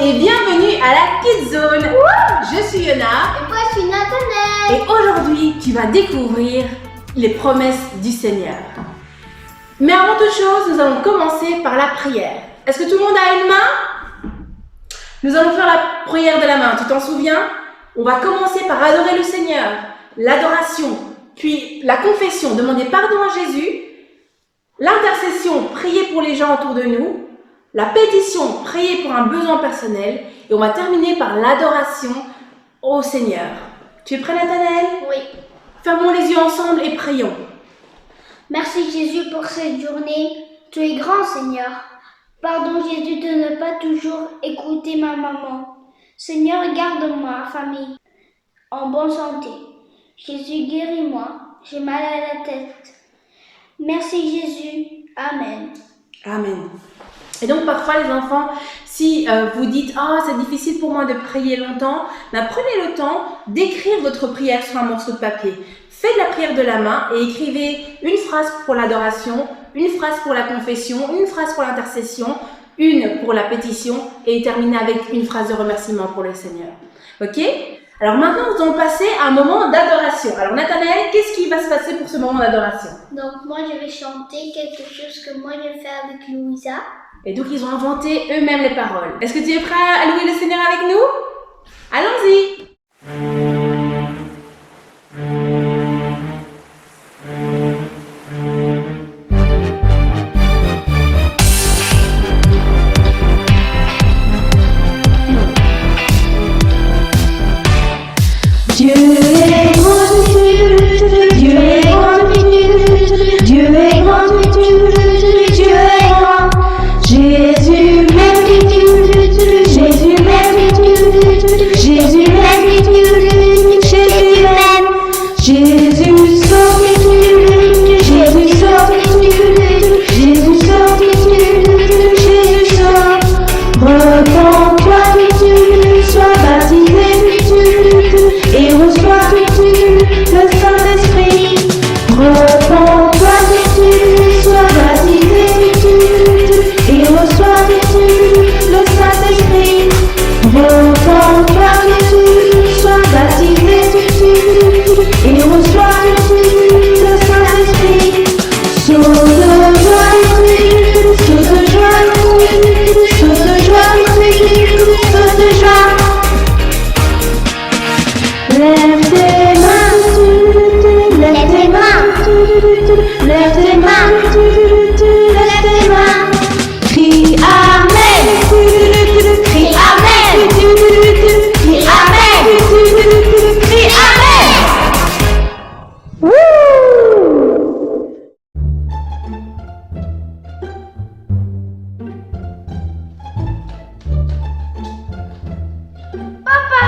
et bienvenue à la Kids Zone. Je suis Yona. Et moi je suis Nathanaël. Et aujourd'hui, tu vas découvrir les promesses du Seigneur. Mais avant toute chose, nous allons commencer par la prière. Est-ce que tout le monde a une main? Nous allons faire la prière de la main, tu t'en souviens? On va commencer par adorer le Seigneur, l'adoration, puis la confession, demander pardon à Jésus, l'intercession, prier pour les gens autour de nous, la pétition, prier pour un besoin personnel, et on va terminer par l'adoration au Seigneur. Tu es prêt, Nathanaël? Oui. Fermons les yeux ensemble et prions. Merci Jésus pour cette journée. Tu es grand Seigneur. Pardon Jésus de ne pas toujours écouter ma maman. Seigneur, garde-moi, famille, en bonne santé. Jésus, guéris-moi, j'ai mal à la tête. Merci Jésus. Amen. Amen. Et donc parfois les enfants, si vous dites « Ah, c'est difficile pour moi de prier longtemps », prenez le temps d'écrire votre prière sur un morceau de papier. Faites la prière de la main et écrivez une phrase pour l'adoration, une phrase pour la confession, une phrase pour l'intercession, une pour la pétition et terminez avec une phrase de remerciement pour le Seigneur. Ok? Alors maintenant, nous allons passer à un moment d'adoration. Alors Nathanaël, qu'est-ce qui va se passer pour ce moment d'adoration? Donc moi je vais chanter quelque chose que moi je fais avec Louisa. Et donc ils ont inventé eux-mêmes les paroles. Est-ce que tu es prêt à louer le Seigneur avec nous? Allons-y! Dieu est grand, Dieu est grand, Dieu est grand, Dieu est grand. Jésus m'aime, Jésus m'aime, Jésus m'aime, Jésus m'aime. Jésus sauve, Jésus sauve, Jésus sauve, Jésus sauve. Repends-toi, sois baptisé et reçois le Saint-Esprit. Repends-toi, sois baptisé et reçois le Saint-Esprit. Repends-toi, sois baptisé et reçois le Saint-Esprit. Saute de joie, saute de joie, saute de joie, saute de joie. Lève tes mains, lève tes mains, lève tes mains, lève tes mains. Crie Amen, crie Amen, crie Amen, crie Amen. Wouh! Papa,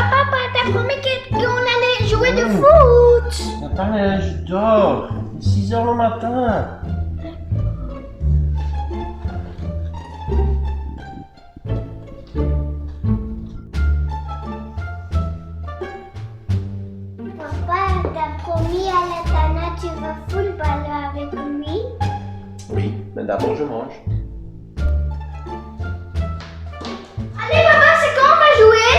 t'as promis qu'on allait jouer de foot. Nathanaël, je dors. Il est 6 heures le matin. Papa, t'as promis à Nathana, tu vas footballer avec lui. Oui, mais d'abord je mange. Allez papa, c'est quand on va jouer?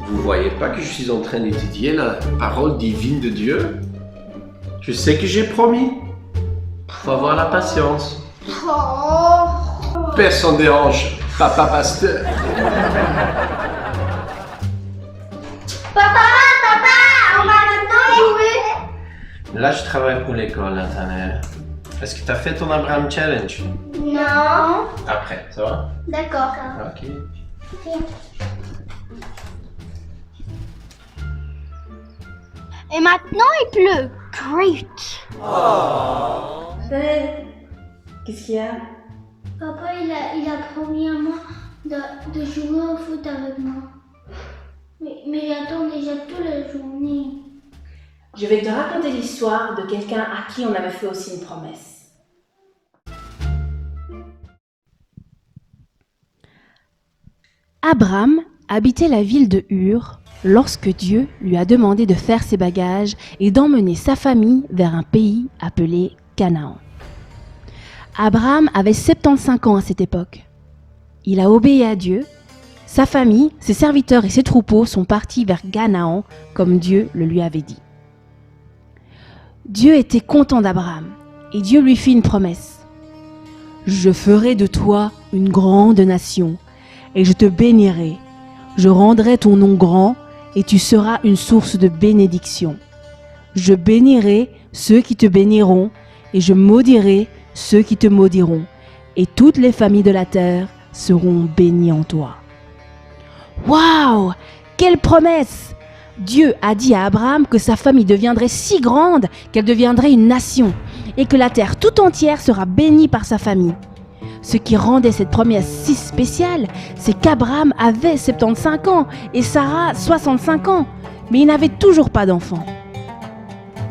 Vous voyez pas que je suis en train d'étudier la parole divine de Dieu? Je sais que j'ai promis. Faut avoir la patience. Oh. Personne dérange, papa pasteur. Papa, on va maintenant jouer. Là, je travaille pour l'école, Nathanaël. Est-ce que tu as fait ton Abraham Challenge? Non. Après, ça va? D'accord. Ok. Et maintenant il pleut. Great. Nathanaël, qu'est-ce qu'il y a? Papa il a promis à moi de jouer au foot avec moi. Mais j'attends déjà toute la journée. Je vais te raconter l'histoire de quelqu'un à qui on avait fait aussi une promesse. Abraham habitait la ville de Ur lorsque Dieu lui a demandé de faire ses bagages et d'emmener sa famille vers un pays appelé Canaan. Abraham avait 75 ans à cette époque. il a obéi à Dieu. Sa famille, ses serviteurs et ses troupeaux sont partis vers Canaan comme Dieu le lui avait dit. Dieu était content d'Abraham et Dieu lui fit une promesse. « Je ferai de toi une grande nation et je te bénirai. Je rendrai ton nom grand et tu seras une source de bénédiction. Je bénirai ceux qui te béniront et je maudirai ceux qui te maudiront. Et toutes les familles de la terre seront bénies en toi. » Waouh! Quelle promesse! Dieu a dit à Abraham que sa famille deviendrait si grande qu'elle deviendrait une nation et que la terre tout entière sera bénie par sa famille. Ce qui rendait cette promesse si spéciale, c'est qu'Abraham avait 75 ans et Sarah 65 ans, mais il n'avait toujours pas d'enfant.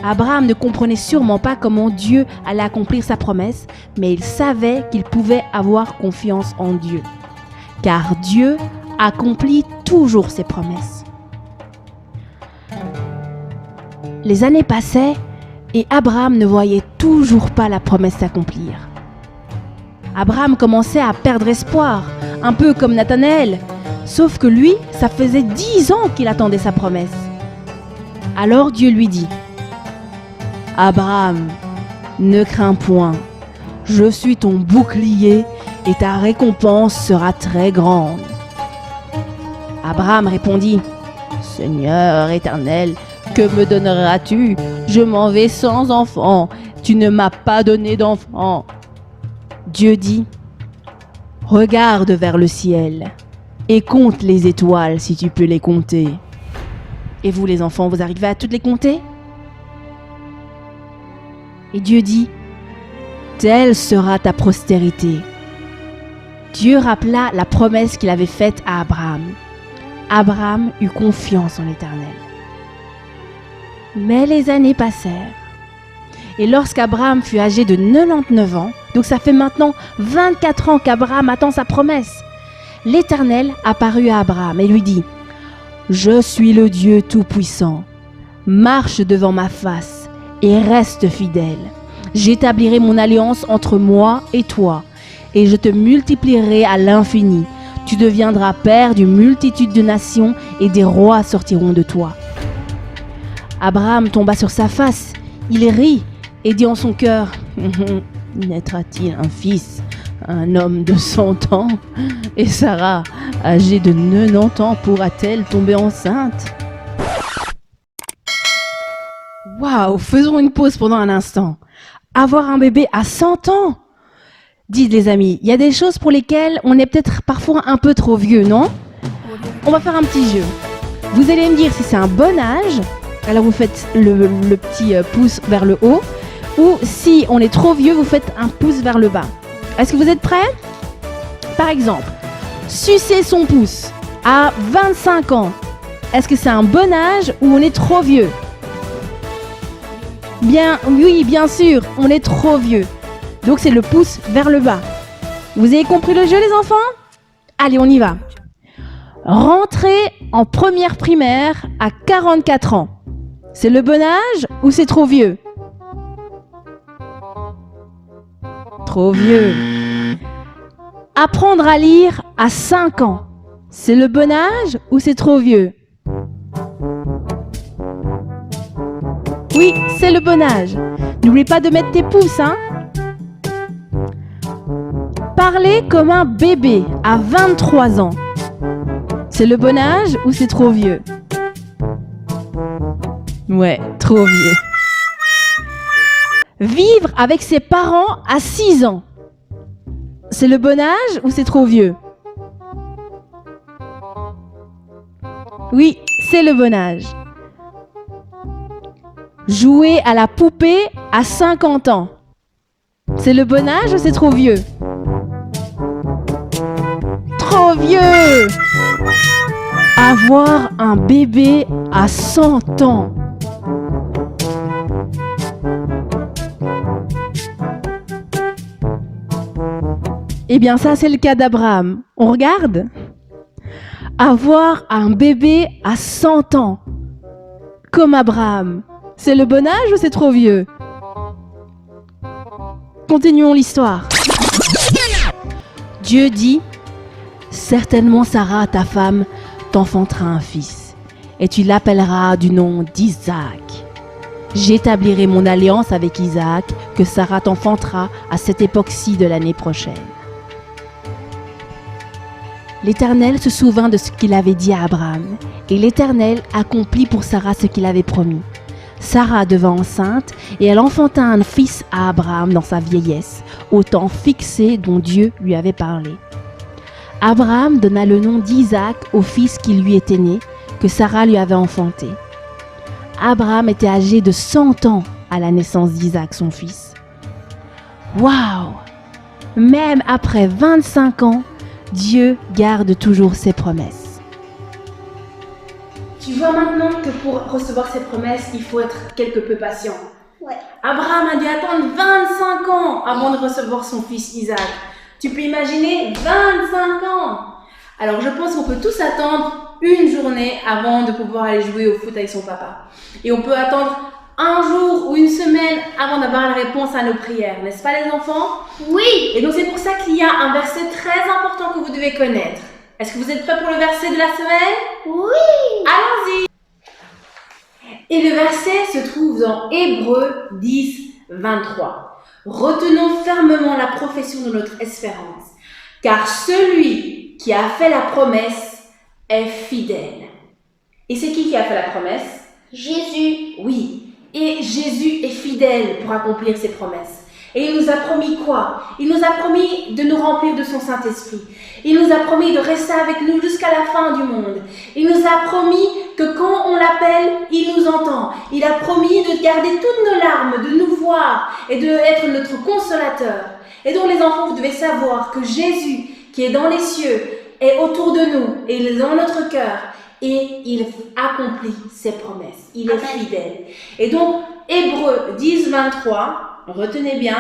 Abraham ne comprenait sûrement pas comment Dieu allait accomplir sa promesse, mais il savait qu'il pouvait avoir confiance en Dieu, car Dieu accomplit toujours ses promesses. Les années passaient et Abraham ne voyait toujours pas la promesse s'accomplir. Abraham commençait à perdre espoir, un peu comme Nathanaël, sauf que lui, ça faisait 10 ans qu'il attendait sa promesse. Alors Dieu lui dit : « Abraham, ne crains point, je suis ton bouclier et ta récompense sera très grande. » Abraham répondit : « Seigneur éternel, que me donneras-tu ? Je m'en vais sans enfant, tu ne m'as pas donné d'enfant. » Dieu dit : « Regarde vers le ciel et compte les étoiles si tu peux les compter. » Et vous les enfants, vous arrivez à toutes les compter ? Et Dieu dit : « Telle sera ta postérité. » Dieu rappela la promesse qu'il avait faite à Abraham. Abraham eut confiance en l'Éternel. Mais les années passèrent. Et lorsqu'Abraham fut âgé de 99 ans, donc ça fait maintenant 24 ans qu'Abraham attend sa promesse, l'Éternel apparut à Abraham et lui dit : « Je suis le Dieu Tout-Puissant. Marche devant ma face et reste fidèle. J'établirai mon alliance entre moi et toi, et je te multiplierai à l'infini. Tu deviendras père d'une multitude de nations et des rois sortiront de toi. » Abraham tomba sur sa face, il rit et dit en son cœur : « Naîtra-t-il un fils, un homme de 100 ans ? Et Sarah, âgée de 90 ans, pourra-t-elle tomber enceinte ? » Waouh, faisons une pause pendant un instant. Avoir un bébé à 100 ans ? Dites les amis, il y a des choses pour lesquelles on est peut-être parfois un peu trop vieux, non ? On va faire un petit jeu. Vous allez me dire si c'est un bon âge, alors vous faites le petit pouce vers le haut, ou si on est trop vieux, vous faites un pouce vers le bas. Est-ce que vous êtes prêts ? Par exemple, sucer son pouce à 25 ans, est-ce que c'est un bon âge ou on est trop vieux ? Bien, oui, bien sûr, on est trop vieux. Donc c'est le pouce vers le bas. Vous avez compris le jeu les enfants ? Allez, on y va. Rentrer en première primaire à 44 ans. C'est le bon âge ou c'est trop vieux ? Trop vieux. Apprendre à lire à 5 ans. C'est le bon âge ou c'est trop vieux ? Oui, c'est le bon âge. N'oublie pas de mettre tes pouces, hein ? Parler comme un bébé à 23 ans. C'est le bon âge ou c'est trop vieux ? Ouais, trop vieux. Vivre avec ses parents à 6 ans. C'est le bon âge ou c'est trop vieux ? Oui, c'est le bon âge. Jouer à la poupée à 50 ans. C'est le bon âge ou c'est trop vieux ? Trop vieux ! Avoir un bébé à 100 ans. Eh bien ça c'est le cas d'Abraham. On regarde ? Avoir un bébé à 100 ans. Comme Abraham. C'est le bon âge ou c'est trop vieux ? Continuons l'histoire. Dieu dit : certainement Sarah, ta femme, t'enfantera un fils, et tu l'appelleras du nom d'Isaac. J'établirai mon alliance avec Isaac, que Sarah t'enfantera à cette époque-ci de l'année prochaine. L'Éternel se souvint de ce qu'il avait dit à Abraham, et l'Éternel accomplit pour Sarah ce qu'il avait promis. Sarah devint enceinte, et elle enfanta un fils à Abraham dans sa vieillesse, au temps fixé dont Dieu lui avait parlé. Abraham donna le nom d'Isaac au fils qui lui était né, que Sarah lui avait enfanté. Abraham était âgé de 100 ans à la naissance d'Isaac, son fils. Waouh! Même après 25 ans, Dieu garde toujours ses promesses. Tu vois maintenant que pour recevoir ces promesses, il faut être quelque peu patient. Ouais. Abraham a dû attendre 25 ans avant de recevoir son fils Isaac. Tu peux imaginer 25 ans. Alors je pense qu'on peut tous attendre une journée avant de pouvoir aller jouer au foot avec son papa. Et on peut attendre un jour ou une semaine avant d'avoir la réponse à nos prières, n'est-ce pas les enfants? Oui. Et donc c'est pour ça qu'il y a un verset très important que vous devez connaître. Est-ce que vous êtes prêts pour le verset de la semaine? Oui. Allons-y! Et le verset se trouve dans Hébreux 10, 23. Retenons fermement la profession de notre espérance, car celui qui a fait la promesse est fidèle. Et c'est qui a fait la promesse? Jésus. Oui. Et Jésus est fidèle pour accomplir ses promesses. Et il nous a promis quoi? Il nous a promis de nous remplir de son Saint-Esprit. Il nous a promis de rester avec nous jusqu'à la fin du monde. Il nous a promis que quand on l'appelle, il nous entend. Il a promis de garder toutes nos larmes, de nous voir et d'être notre consolateur. Et donc les enfants, vous devez savoir que Jésus, qui est dans les cieux, est autour de nous et il est dans notre cœur. Et il accomplit ses promesses. Il est fidèle. Et donc, Hébreux 10, 23, retenez bien,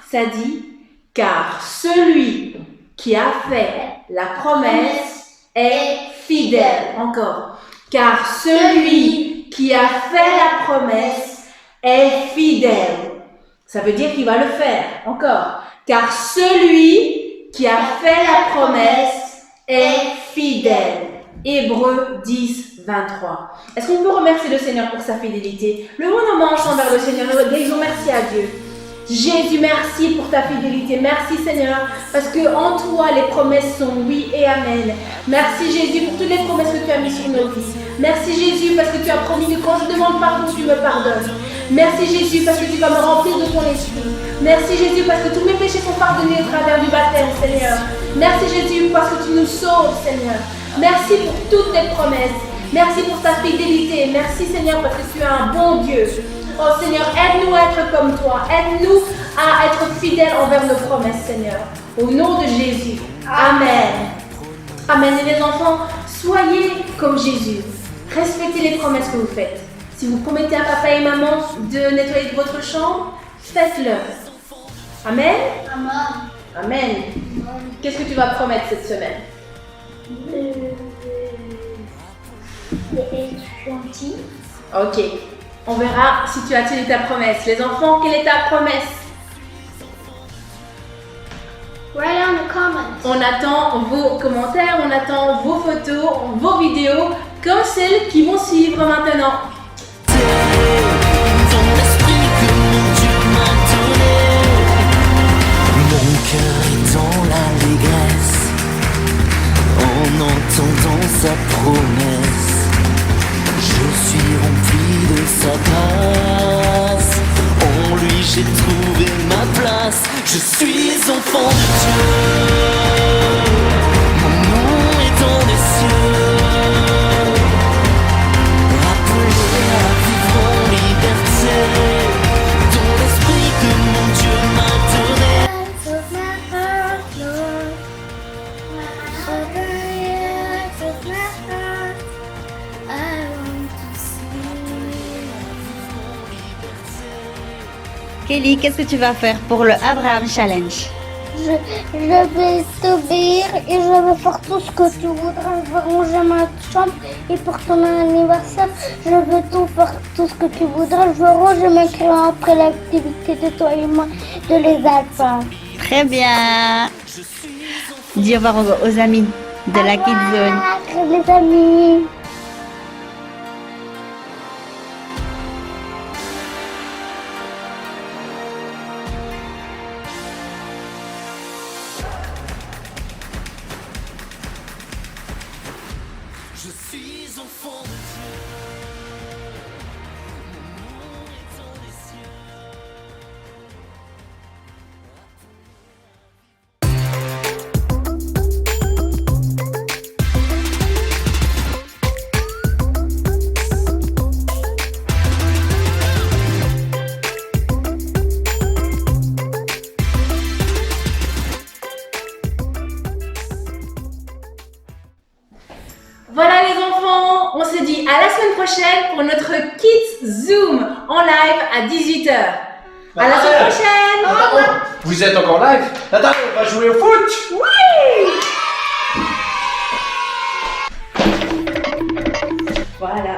ça dit « Car celui qui a fait la promesse est fidèle. » Encore. « Car celui qui a fait la promesse est fidèle. » Ça veut dire qu'il va le faire. Encore. « Car celui qui a fait la promesse est fidèle. » Hébreux 10, 23. Est-ce qu'on peut remercier le Seigneur pour sa fidélité? Levons nos mains ensemble vers le Seigneur et disons merci à Dieu. Jésus, merci pour ta fidélité. Merci Seigneur, parce que en toi les promesses sont oui et amen. Merci Jésus pour toutes les promesses que tu as mises sur nos vies. Merci Jésus parce que tu as promis que quand je demande pardon, tu me pardonnes. Merci Jésus parce que tu vas me remplir de ton esprit. Merci Jésus parce que tous mes péchés sont pardonnés au travers du baptême, Seigneur. Merci Jésus parce que tu nous sauves, Seigneur. Merci pour toutes tes promesses. Merci pour ta fidélité. Merci Seigneur parce que tu es un bon Dieu. Oh Seigneur, aide-nous à être comme toi. Aide-nous à être fidèles envers nos promesses, Seigneur. Au nom de Jésus. Amen. Amen. Et les enfants, soyez comme Jésus. Respectez les promesses que vous faites. Si vous promettez à papa et maman de nettoyer votre chambre, faites-le. Amen. Amen. Amen. Qu'est-ce que tu vas promettre cette semaine? D'être gentil. Ok. On verra si tu as tenu ta promesse. Les enfants, quelle est ta promesse? Write down the comments. On attend vos commentaires, on attend vos photos, vos vidéos, comme celles qui vont suivre maintenant. Ton esprit que mon Dieu m'a donné. Mon cœur est dans l'allégresse en entendant sa promesse. Je suis rempli de sa grâce. En lui j'ai trouvé ma place. Je suis enfant de Dieu. Mon nom est dans les cieux. Appelé à vivre en liberté. Dans l'esprit que mon Dieu m'a donné. Of my heart, Lord. Open the eyes of my heart. I want to see. Kelly, qu'est-ce que tu vas faire pour le Abraham Challenge? Je vais t'obéir et je vais faire tout ce que tu voudras. Je vais ranger ma chambre et pour ton anniversaire, je vais faire tout ce que tu voudras. Je vais ranger mes crayons après l'activité de toi et moi de les alpins. Très bien. Dis au revoir aux amis. de la Kids Zone. Les amis. Je suis enfant de Dieu. Mon nom est dans les cieux. Voilà les enfants, on se dit à la semaine prochaine pour notre Kids Zoom en live à 18h. À la semaine prochaine. Attends, vous êtes encore live? Attends, on va jouer au foot. Voilà.